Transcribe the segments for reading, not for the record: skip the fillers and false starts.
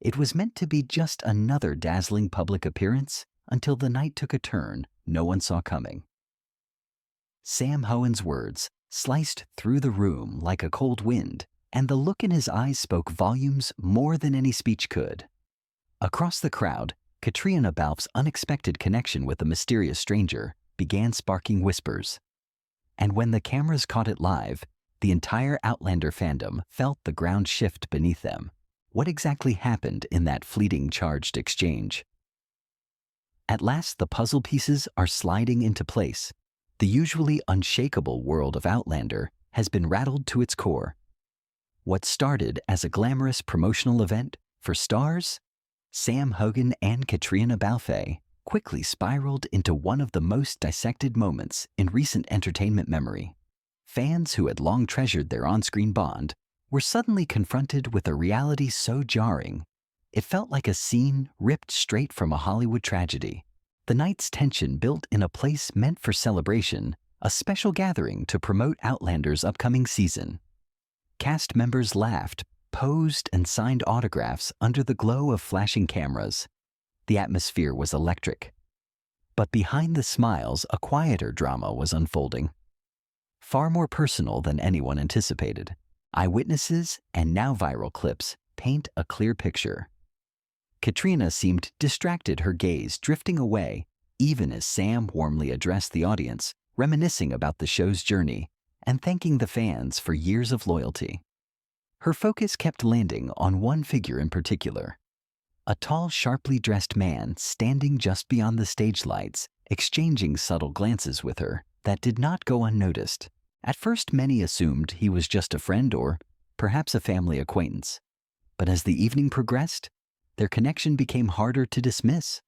It was meant to be just another dazzling public appearance until the night took a turn no one saw coming. Sam Heughan's words sliced through the room like a cold wind, and the look in his eyes spoke volumes more than any speech could. Across the crowd, Caitriona Balfe's unexpected connection with the mysterious stranger began sparking whispers. And when the cameras caught it live, the entire Outlander fandom felt the ground shift beneath them. What exactly happened in that fleeting charged exchange? At last, the puzzle pieces are sliding into place. The usually unshakable world of Outlander has been rattled to its core. What started as a glamorous promotional event for stars, Sam Heughan and Caitriona Balfe, quickly spiraled into one of the most dissected moments in recent entertainment memory. Fans who had long treasured their on-screen bond were suddenly confronted with a reality so jarring, it felt like a scene ripped straight from a Hollywood tragedy. The night's tension built in a place meant for celebration, a special gathering to promote Outlander's upcoming season. Cast members laughed, posed, and signed autographs under the glow of flashing cameras. The atmosphere was electric. But behind the smiles, a quieter drama was unfolding. Far more personal than anyone anticipated. Eyewitnesses and now viral clips paint a clear picture. Caitriona seemed distracted, her gaze drifting away, even as Sam warmly addressed the audience, reminiscing about the show's journey and thanking the fans for years of loyalty. Her focus kept landing on one figure in particular. A tall, sharply dressed man standing just beyond the stage lights, exchanging subtle glances with her that did not go unnoticed. At first, many assumed he was just a friend or perhaps a family acquaintance. But as the evening progressed, their connection became harder to dismiss.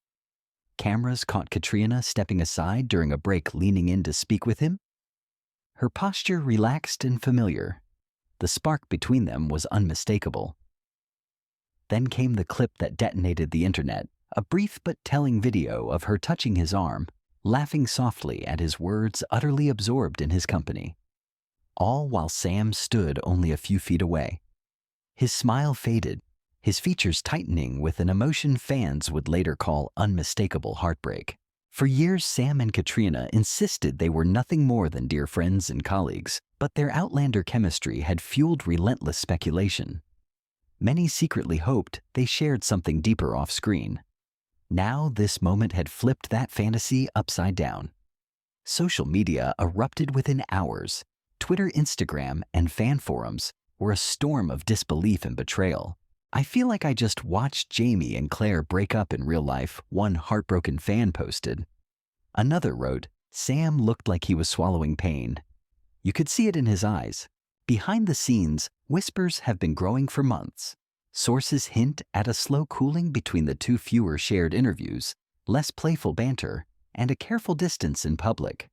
Cameras caught Caitriona stepping aside during a break, leaning in to speak with him. Her posture relaxed and familiar. The spark between them was unmistakable. Then came the clip that detonated the internet, a brief but telling video of her touching his arm, laughing softly at his words, utterly absorbed in his company. All while Sam stood only a few feet away. His smile faded, his features tightening with an emotion fans would later call unmistakable heartbreak. For years, Sam and Caitriona insisted they were nothing more than dear friends and colleagues, but their Outlander chemistry had fueled relentless speculation. Many secretly hoped they shared something deeper off-screen. Now this moment had flipped that fantasy upside down. Social media erupted within hours. Twitter, Instagram, and fan forums were a storm of disbelief and betrayal. "I feel like I just watched Jamie and Claire break up in real life," one heartbroken fan posted. Another wrote, "Sam looked like he was swallowing pain. You could see it in his eyes." Behind the scenes, whispers have been growing for months. Sources hint at a slow cooling between the two, fewer shared interviews, less playful banter, and a careful distance in public.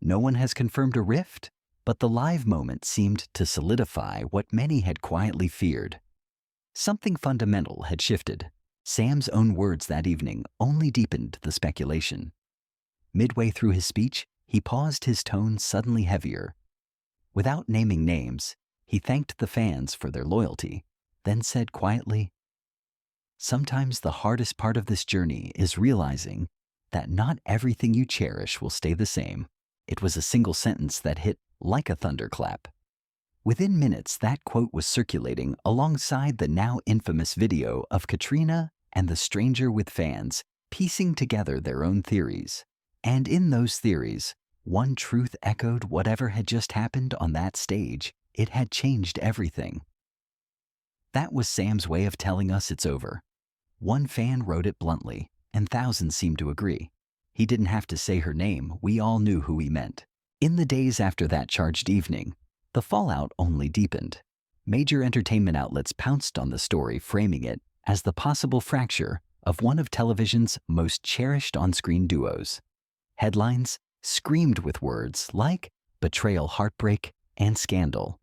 No one has confirmed a rift, but the live moment seemed to solidify what many had quietly feared. Something fundamental had shifted. Sam's own words that evening only deepened the speculation. Midway through his speech, he paused, his tone suddenly heavier. Without naming names, he thanked the fans for their loyalty, then said quietly, "Sometimes the hardest part of this journey is realizing that not everything you cherish will stay the same." It was a single sentence that hit like a thunderclap. Within minutes, that quote was circulating alongside the now infamous video of Caitriona and the stranger, with fans piecing together their own theories. And in those theories, one truth echoed whatever had just happened on that stage. It had changed everything. That was Sam's way of telling us it's over. One fan wrote it bluntly, and thousands seemed to agree. He didn't have to say her name, we all knew who he meant. In the days after that charged evening, the fallout only deepened. Major entertainment outlets pounced on the story, framing it as the possible fracture of one of television's most cherished on-screen duos. Headlines screamed with words like betrayal, heartbreak, and scandal.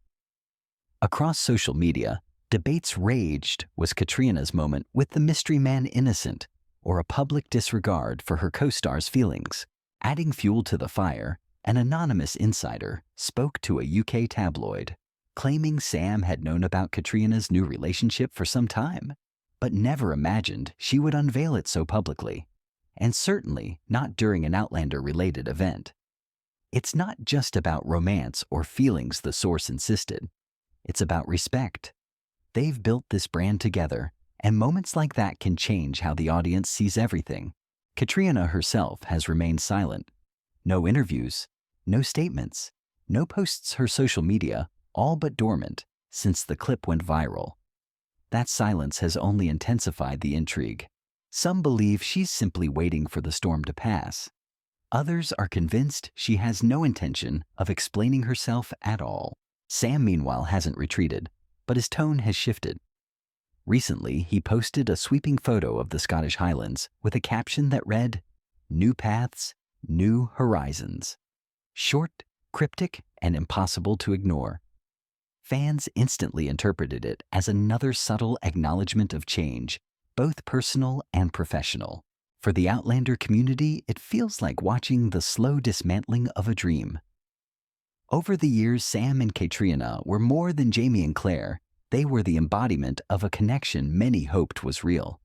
Across social media, debates raged. Was Caitriona's moment with the mystery man innocent, or a public disregard for her co-star's feelings? Adding fuel to the fire, an anonymous insider spoke to a UK tabloid, claiming Sam had known about Caitriona's new relationship for some time. but never imagined she would unveil it so publicly, and certainly not during an Outlander-related event. It's not just about romance or feelings, the source insisted. It's about respect. They've built this brand together, and moments like that can change how the audience sees everything. Caitriona herself has remained silent. No interviews, no statements, no posts her social media, all but dormant, since the clip went viral. That silence has only intensified the intrigue. Some believe she's simply waiting for the storm to pass. Others are convinced she has no intention of explaining herself at all. Sam, meanwhile, hasn't retreated, but his tone has shifted. Recently, he posted a sweeping photo of the Scottish Highlands with a caption that read, "New paths, new horizons." Short, cryptic, and impossible to ignore. Fans instantly interpreted it as another subtle acknowledgement of change, both personal and professional. For the Outlander community, it feels like watching the slow dismantling of a dream. Over the years, Sam and Caitriona were more than Jamie and Claire. They were the embodiment of a connection many hoped was real.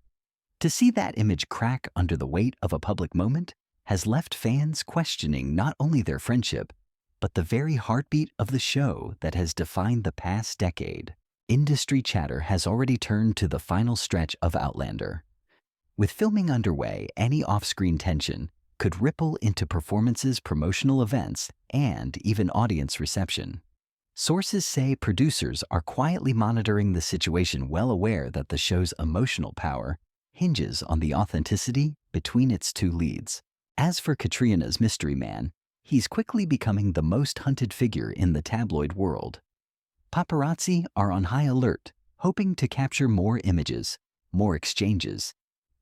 To see that image crack under the weight of a public moment has left fans questioning not only their friendship, but the very heartbeat of the show that has defined the past decade. Industry chatter has already turned to the final stretch of Outlander. With filming underway, any off-screen tension could ripple into performances, promotional events, and even audience reception. Sources say producers are quietly monitoring the situation, well aware that the show's emotional power hinges on the authenticity between its two leads. As for Caitriona's mystery man, he's quickly becoming the most hunted figure in the tabloid world. Paparazzi are on high alert, hoping to capture more images, more exchanges,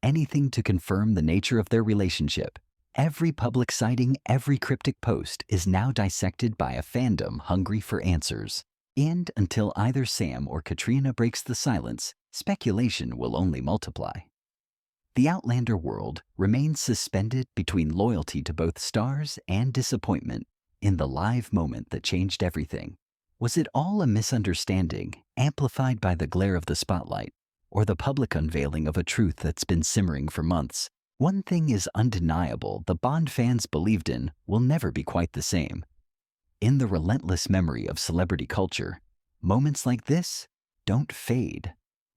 anything to confirm the nature of their relationship. Every public sighting, every cryptic post is now dissected by a fandom hungry for answers. And until either Sam or Caitriona breaks the silence, speculation will only multiply. The Outlander world remains suspended between loyalty to both stars and disappointment in the live moment that changed everything. Was it all a misunderstanding, amplified by the glare of the spotlight, or the public unveiling of a truth that's been simmering for months? One thing is undeniable: the Bond fans believed in will never be quite the same. In the relentless memory of celebrity culture, moments like this don't fade.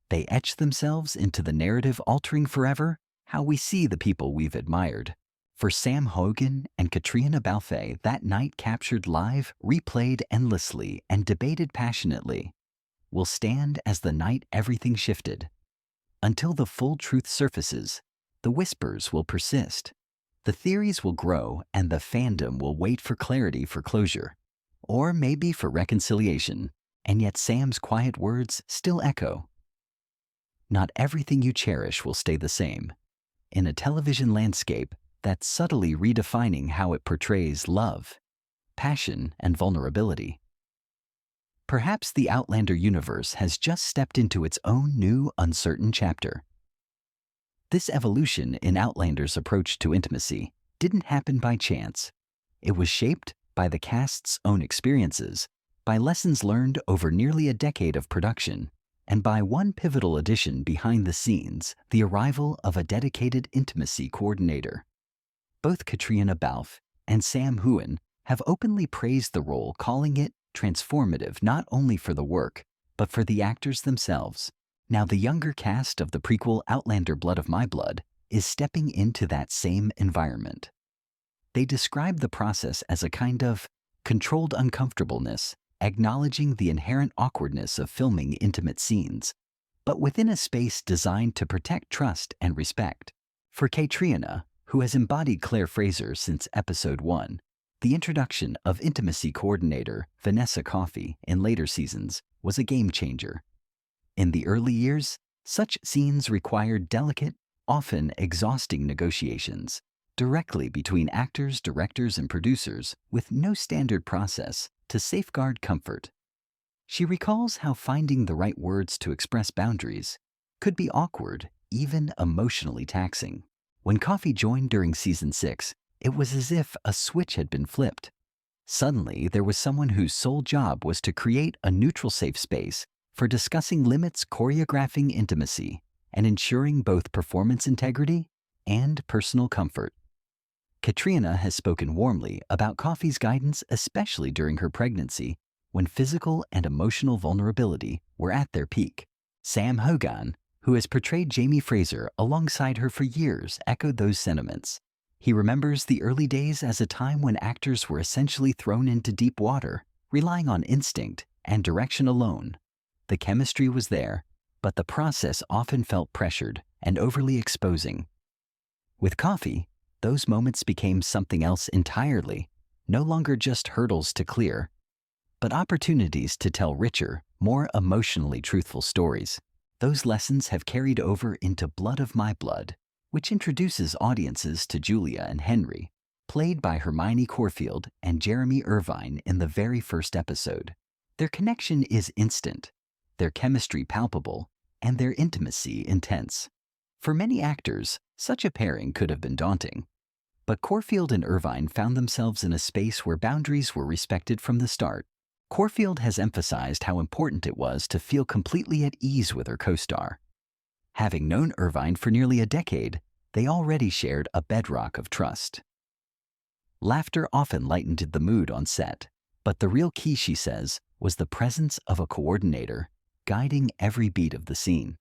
They etch themselves into the narrative, altering forever how we see the people we've admired. For Sam Heughan and Caitriona Balfe, that night, captured live, replayed endlessly, and debated passionately, will stand as the night everything shifted. Until the full truth surfaces, the whispers will persist. The theories will grow, and the fandom will wait for clarity, for closure, or maybe for reconciliation. And yet Sam's quiet words still echo. Not everything you cherish will stay the same. In a television landscape that's subtly redefining how it portrays love, passion, and vulnerability, perhaps the Outlander universe has just stepped into its own new, uncertain chapter. This evolution in Outlander's approach to intimacy didn't happen by chance. It was shaped by the cast's own experiences, by lessons learned over nearly a decade of production, and by one pivotal addition behind the scenes: the arrival of a dedicated intimacy coordinator. Both Caitriona Balfe and Sam Heughan have openly praised the role, calling it transformative not only for the work, but for the actors themselves. Now, the younger cast of the prequel Outlander Blood of My Blood is stepping into that same environment. They describe the process as a kind of controlled uncomfortableness, acknowledging the inherent awkwardness of filming intimate scenes, but within a space designed to protect trust and respect. For Caitriona, who has embodied Claire Fraser since episode 1, the introduction of intimacy coordinator Vanessa Coffey in later seasons was a game changer. In the early years, such scenes required delicate, often exhausting negotiations directly between actors, directors, and producers, with no standard process to safeguard comfort. She recalls how finding the right words to express boundaries could be awkward, even emotionally taxing. When Coffey joined during season 6, it was as if a switch had been flipped. Suddenly, there was someone whose sole job was to create a neutral, safe space for discussing limits, choreographing intimacy, and ensuring both performance integrity and personal comfort. Caitriona has spoken warmly about coffee's guidance, especially during her pregnancy, when physical and emotional vulnerability were at their peak. Sam Heughan, who has portrayed Jamie Fraser alongside her for years, echoed those sentiments. He remembers the early days as a time when actors were essentially thrown into deep water, relying on instinct and direction alone. The chemistry was there, but the process often felt pressured and overly exposing. With coffee, those moments became something else entirely, no longer just hurdles to clear, but opportunities to tell richer, more emotionally truthful stories. Those lessons have carried over into Blood of My Blood, which introduces audiences to Julia and Henry, played by Hermione Corfield and Jeremy Irvine in the very first episode. Their connection is instant, their chemistry palpable, and their intimacy intense. For many actors, such a pairing could have been daunting. But Corfield and Irvine found themselves in a space where boundaries were respected from the start. Corfield has emphasized how important it was to feel completely at ease with her co-star. Having known Irvine for nearly a decade, they already shared a bedrock of trust. Laughter often lightened the mood on set, but the real key, she says, was the presence of a coordinator guiding every beat of the scene.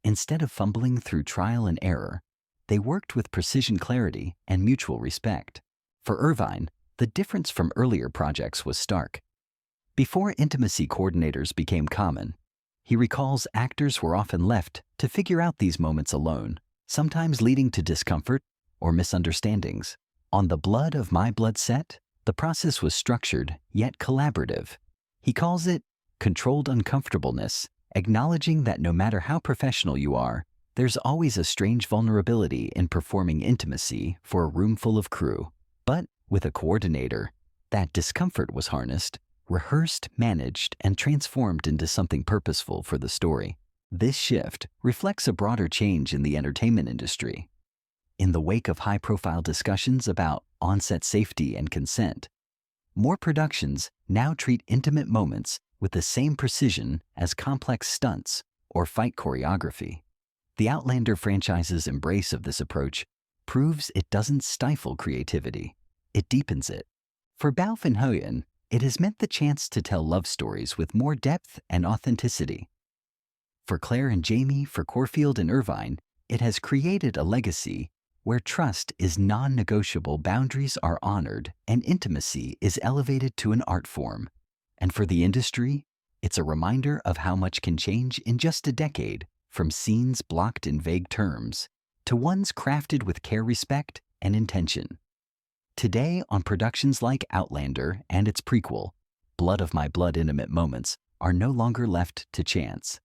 Instead of fumbling through trial and error, they worked with precision, clarity, and mutual respect. For Irvine, the difference from earlier projects was stark. Before intimacy coordinators became common, he recalls actors were often left to figure out these moments alone, sometimes leading to discomfort or misunderstandings. On the Blood of My Blood set, the process was structured yet collaborative. He calls it controlled uncomfortableness, acknowledging that no matter how professional you are, there's always a strange vulnerability in performing intimacy for a room full of crew. But with a coordinator, that discomfort was harnessed, rehearsed, managed, and transformed into something purposeful for the story. This shift reflects a broader change in the entertainment industry. In the wake of high-profile discussions about on-set safety and consent, more productions now treat intimate moments with the same precision as complex stunts or fight choreography. The Outlander franchise's embrace of this approach proves it doesn't stifle creativity, it deepens it. For Balfe and Heughan, it has meant the chance to tell love stories with more depth and authenticity. For Claire and Jamie, for Corfield and Irvine, it has created a legacy where trust is non-negotiable, boundaries are honored, and intimacy is elevated to an art form. And for the industry, it's a reminder of how much can change in just a decade, from scenes blocked in vague terms to ones crafted with care, respect, and intention. Today, on productions like Outlander and its prequel, Blood of My Blood, intimate moments are no longer left to chance.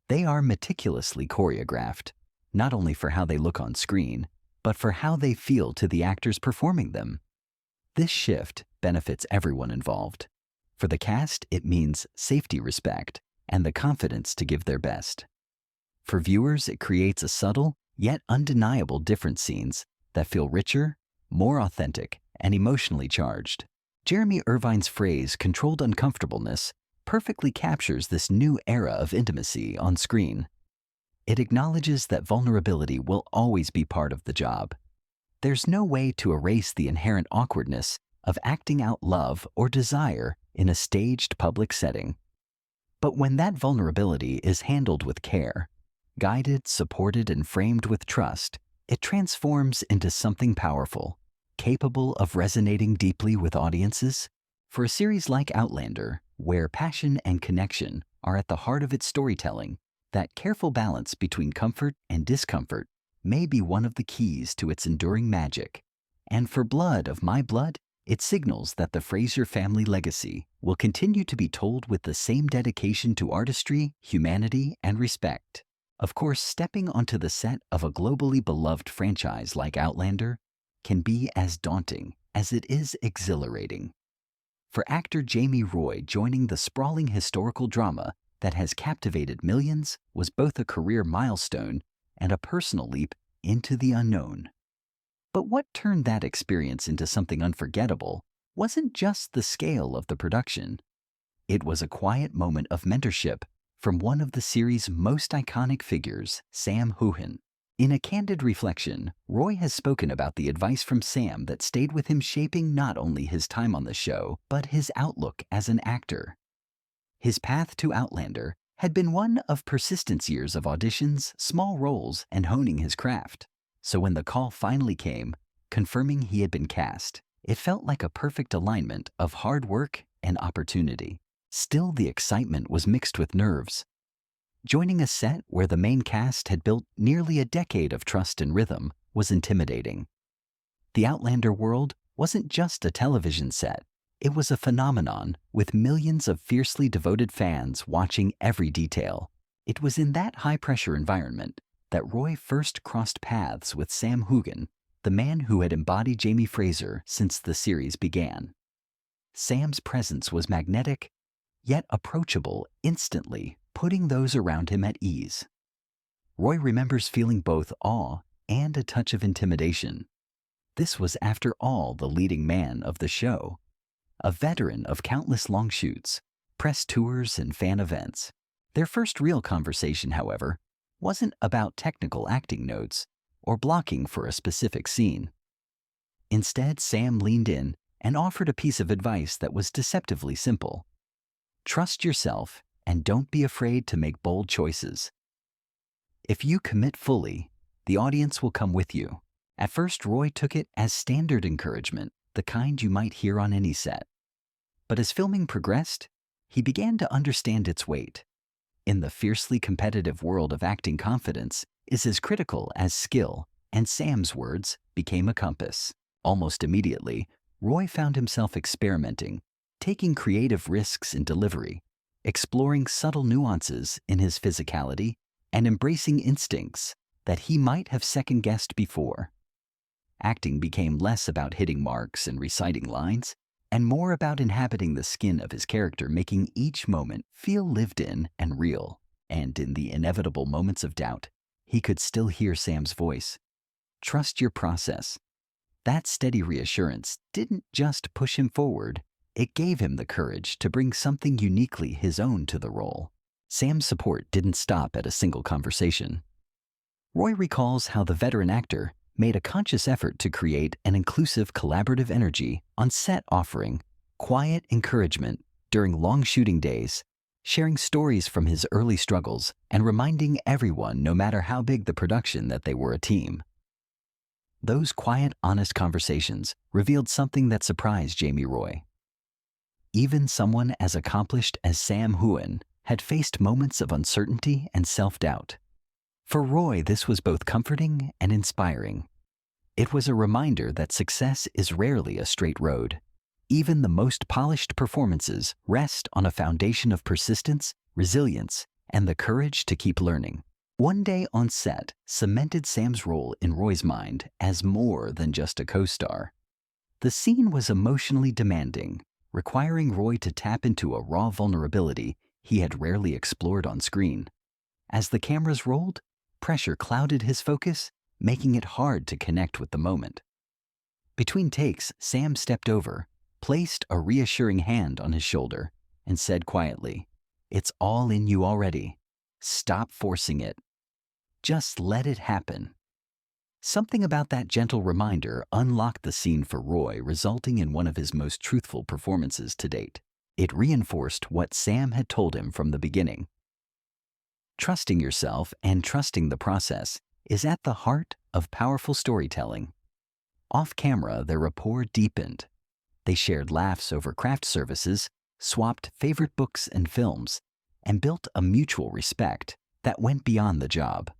They are meticulously choreographed, not only for how they look on screen, but for how they feel to the actors performing them. This shift benefits everyone involved. For the cast, it means safety, respect, and the confidence to give their best. For viewers, it creates a subtle, yet undeniable different scenes that feel richer, more authentic, and emotionally charged. Jeremy Irvine's phrase, controlled uncomfortableness, perfectly captures this new era of intimacy on screen. It acknowledges that vulnerability will always be part of the job. There's no way to erase the inherent awkwardness of acting out love or desire in a staged public setting. But when that vulnerability is handled with care, guided, supported, and framed with trust, it transforms into something powerful, capable of resonating deeply with audiences. For a series like Outlander, where passion and connection are at the heart of its storytelling, that careful balance between comfort and discomfort may be one of the keys to its enduring magic. And for Blood of My Blood, it signals that the Fraser family legacy will continue to be told with the same dedication to artistry, humanity, and respect. Of course, stepping onto the set of a globally beloved franchise like Outlander can be as daunting as it is exhilarating. For actor Jamie Roy, joining the sprawling historical drama that has captivated millions was both a career milestone and a personal leap into the unknown. But what turned that experience into something unforgettable wasn't just the scale of the production. It was a quiet moment of mentorship from one of the series' most iconic figures, Sam Heughan. In a candid reflection, Roy has spoken about the advice from Sam that stayed with him, shaping not only his time on the show, but his outlook as an actor. His path to Outlander had been one of persistence, years of auditions, small roles, and honing his craft. So when the call finally came, confirming he had been cast, it felt like a perfect alignment of hard work and opportunity. Still, the excitement was mixed with nerves. Joining a set where the main cast had built nearly a decade of trust and rhythm was intimidating. The Outlander world wasn't just a television set. It was a phenomenon with millions of fiercely devoted fans watching every detail. It was in that high-pressure environment that Roy first crossed paths with Sam Heughan, the man who had embodied Jamie Fraser since the series began. Sam's presence was magnetic, yet approachable, instantly putting those around him at ease. Roy remembers feeling both awe and a touch of intimidation. This was, after all, the leading man of the show, a veteran of countless long shoots, press tours, and fan events. Their first real conversation, however, wasn't about technical acting notes or blocking for a specific scene. Instead, Sam leaned in and offered a piece of advice that was deceptively simple. Trust yourself and don't be afraid to make bold choices. If you commit fully, the audience will come with you. At first, Roy took it as standard encouragement, the kind you might hear on any set. But as filming progressed, he began to understand its weight. In the fiercely competitive world of acting, confidence is as critical as skill, and Sam's words became a compass. Almost immediately, Roy found himself experimenting, taking creative risks in delivery, exploring subtle nuances in his physicality, and embracing instincts that he might have second-guessed before. Acting became less about hitting marks and reciting lines, and more about inhabiting the skin of his character, making each moment feel lived in and real. And in the inevitable moments of doubt, he could still hear Sam's voice. Trust your process. That steady reassurance didn't just push him forward, it gave him the courage to bring something uniquely his own to the role. Sam's support didn't stop at a single conversation. Roy recalls how the veteran actor made a conscious effort to create an inclusive, collaborative energy on set, offering quiet encouragement during long shooting days, sharing stories from his early struggles, and reminding everyone, no matter how big the production, that they were a team. Those quiet, honest conversations revealed something that surprised Jamie Roy. Even someone as accomplished as Sam Heughan had faced moments of uncertainty and self-doubt. For Roy, this was both comforting and inspiring. It was a reminder that success is rarely a straight road. Even the most polished performances rest on a foundation of persistence, resilience, and the courage to keep learning. One day on set cemented Sam's role in Roy's mind as more than just a co-star. The scene was emotionally demanding, requiring Roy to tap into a raw vulnerability he had rarely explored on screen. As the cameras rolled, pressure clouded his focus, making it hard to connect with the moment. Between takes, Sam stepped over, placed a reassuring hand on his shoulder, and said quietly, "It's all in you already. Stop forcing it. Just let it happen." Something about that gentle reminder unlocked the scene for Roy, resulting in one of his most truthful performances to date. It reinforced what Sam had told him from the beginning. Trusting yourself and trusting the process is at the heart of powerful storytelling. Off camera, their rapport deepened. They shared laughs over craft services, swapped favorite books and films, and built a mutual respect that went beyond the job.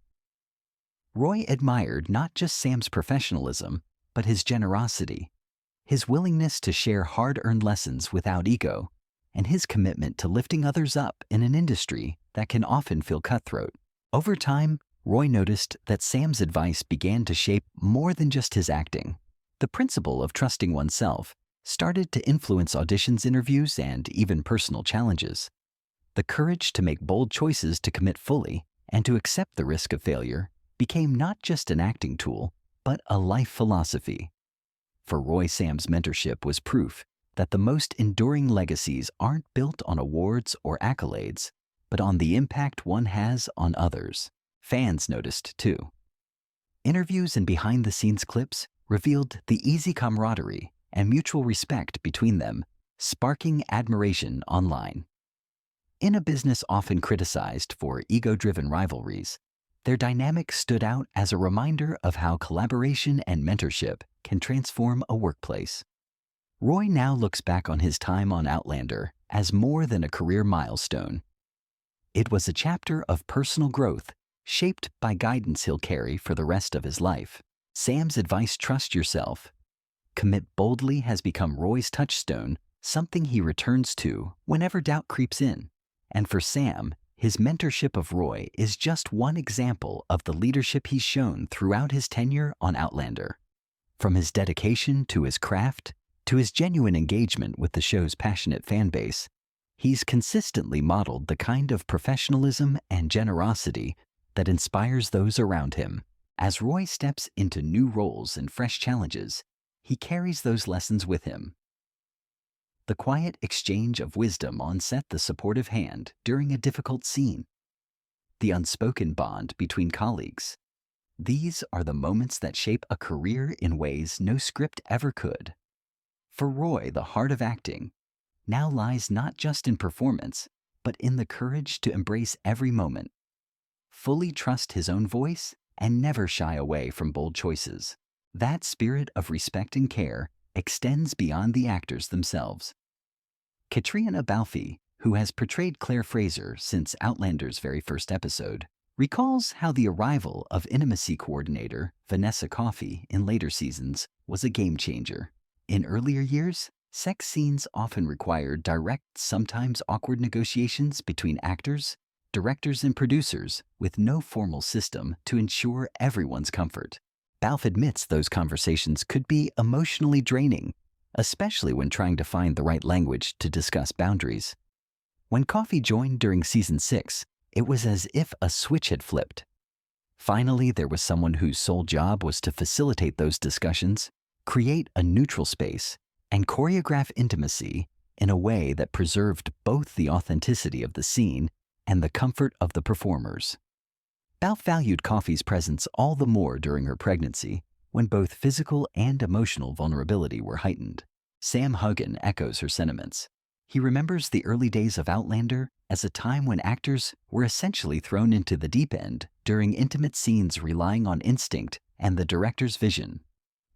Roy admired not just Sam's professionalism, but his generosity, his willingness to share hard-earned lessons without ego, and his commitment to lifting others up in an industry that can often feel cutthroat. Over time, Roy noticed that Sam's advice began to shape more than just his acting. The principle of trusting oneself started to influence auditions, interviews, and even personal challenges. The courage to make bold choices, to commit fully, and to accept the risk of failure became not just an acting tool, but a life philosophy. For Roy, Sam's mentorship was proof that the most enduring legacies aren't built on awards or accolades, but on the impact one has on others. Fans noticed too. Interviews and behind-the-scenes clips revealed the easy camaraderie and mutual respect between them, sparking admiration online. In a business often criticized for ego-driven rivalries, their dynamic stood out as a reminder of how collaboration and mentorship can transform a workplace. Roy now looks back on his time on Outlander as more than a career milestone. It was a chapter of personal growth shaped by guidance he'll carry for the rest of his life. Sam's advice, "Trust yourself, commit boldly," has become Roy's touchstone, something he returns to whenever doubt creeps in. And for Sam, his mentorship of Roy is just one example of the leadership he's shown throughout his tenure on Outlander. From his dedication to his craft to his genuine engagement with the show's passionate fan base, he's consistently modeled the kind of professionalism and generosity that inspires those around him. As Roy steps into new roles and fresh challenges, he carries those lessons with him. The quiet exchange of wisdom on set, the supportive hand during a difficult scene, the unspoken bond between colleagues. These are the moments that shape a career in ways no script ever could. For Roy, the heart of acting now lies not just in performance, but in the courage to embrace every moment, fully trust his own voice, and never shy away from bold choices. That spirit of respect and care extends beyond the actors themselves. Caitriona Balfe, who has portrayed Claire Fraser since Outlander's very first episode, recalls how the arrival of intimacy coordinator Vanessa Coffey in later seasons was a game changer. In earlier years, sex scenes often required direct, sometimes awkward negotiations between actors, directors, and producers with no formal system to ensure everyone's comfort. Balfe admits those conversations could be emotionally draining, especially when trying to find the right language to discuss boundaries. When Coffey joined during season 6, it was as if a switch had flipped. Finally, there was someone whose sole job was to facilitate those discussions, create a neutral space, and choreograph intimacy in a way that preserved both the authenticity of the scene and the comfort of the performers. Balfe valued Coffey's presence all the more during her pregnancy, when both physical and emotional vulnerability were heightened. Sam Heughan echoes her sentiments. He remembers the early days of Outlander as a time when actors were essentially thrown into the deep end during intimate scenes, relying on instinct and the director's vision.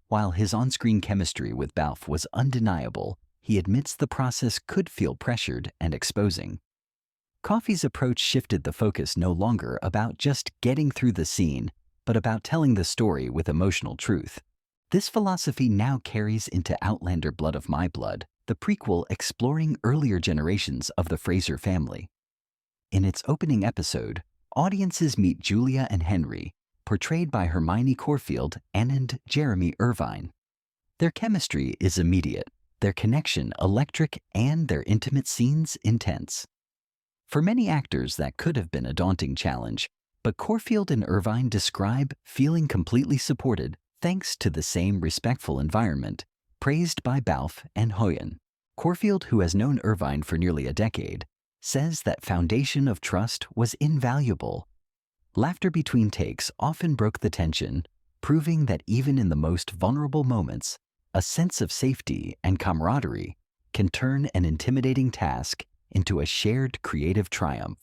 While his on-screen chemistry with Balfe was undeniable, he admits the process could feel pressured and exposing. Coffey's approach shifted the focus, no longer about just getting through the scene, but about telling the story with emotional truth. This philosophy now carries into Outlander: Blood of My Blood, the prequel exploring earlier generations of the Fraser family. In its opening episode, audiences meet Julia and Henry, portrayed by Hermione Corfield and Jeremy Irvine. Their chemistry is immediate, their connection electric, and their intimate scenes intense. For many actors, that could have been a daunting challenge, but Corfield and Irvine describe feeling completely supported thanks to the same respectful environment, praised by Balfe and Heughan. Corfield, who has known Irvine for nearly a decade, says that foundation of trust was invaluable. Laughter between takes often broke the tension, proving that even in the most vulnerable moments, a sense of safety and camaraderie can turn an intimidating task into a shared creative triumph.